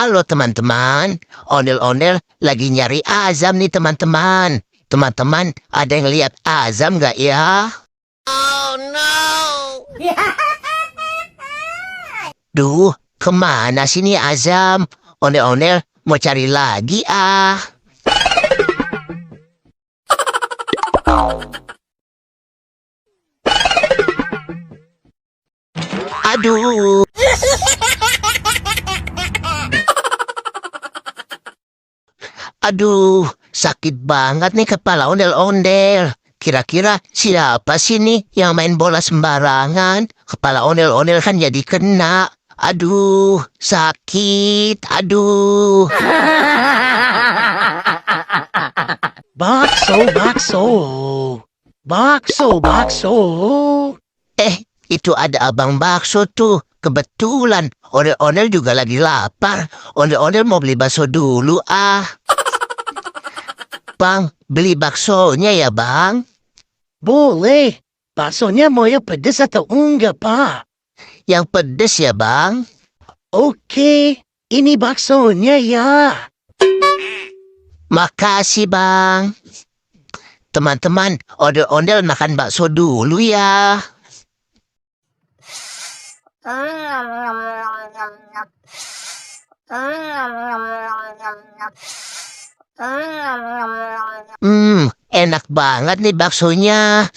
Halo teman-teman, Onel-onel lagi nyari Azam nih teman-teman. Teman-teman, ada yang lihat Azam gak ya? Oh no! Duh, kemana sih nih Azam? Onel-onel mau cari lagi ah. Aduh. Aduh, sakit banget nih kepala ondel-ondel. Kira-kira siapa sih nih yang main bola sembarangan? Kepala ondel-ondel kan jadi kena. Aduh, sakit. Aduh. Bakso, bakso. Bakso, bakso. Itu ada abang bakso tuh. Kebetulan, ondel-ondel juga lagi lapar. Ondel-ondel mau beli bakso dulu ah. Bang, beli baksonya ya bang? Boleh. Baksonya mau yang pedas atau enggak, Pak? Yang pedes ya bang? Oke, ini baksonya ya. Makasih bang. Teman-teman, ondel-ondel makan bakso dulu ya. Enak banget nih baksonya.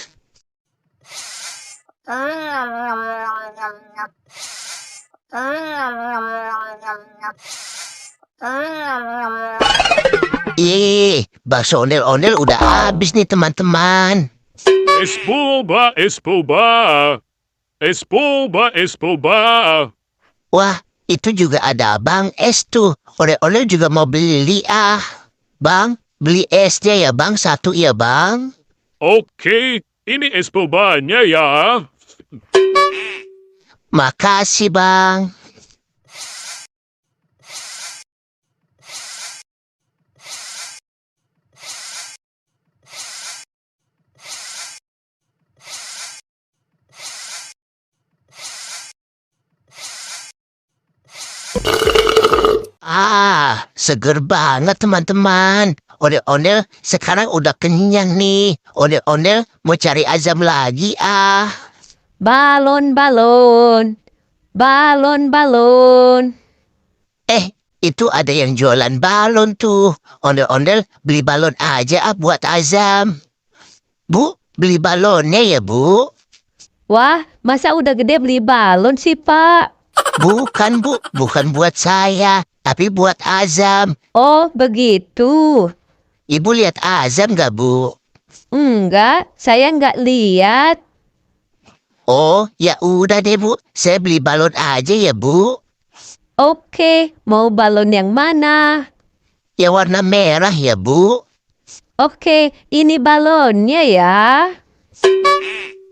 Bakso ondel-ondel udah habis nih teman-teman. Espulba, espulba. Espulba, espulba. Wah, itu juga ada Bang Es tuh. Ondel-ondel juga mau beli ah. Bang, beli esnya ya bang, satu ya bang. Oke, ini espulbanya ya. Makasih bang. Seger banget teman-teman. Ondel-ondel sekarang udah kenyang nih. Ondel-ondel mau cari Azam lagi ah. Balon, balon. Balon, balon. Itu ada yang jualan balon tuh. Ondel-ondel beli balon aja ah buat Azam. Bu, beli balonnya ya bu? Wah, masa udah gede beli balon sih, Pak? Bukan bu, bukan buat saya, tapi buat Azam. Oh, begitu. Ibu lihat Azam gak bu? Enggak, saya enggak lihat. Oh, ya udah deh bu, saya beli balon aja ya bu. Oke, mau balon yang mana? Ya warna merah ya bu. Oke, ini balonnya ya.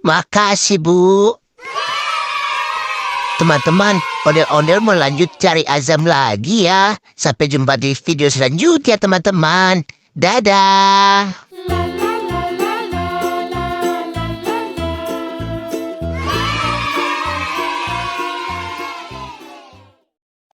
Makasih bu. Teman-teman, ondel-ondel mau lanjut cari Azam lagi ya. Sampai jumpa di video selanjutnya teman-teman. Dadah.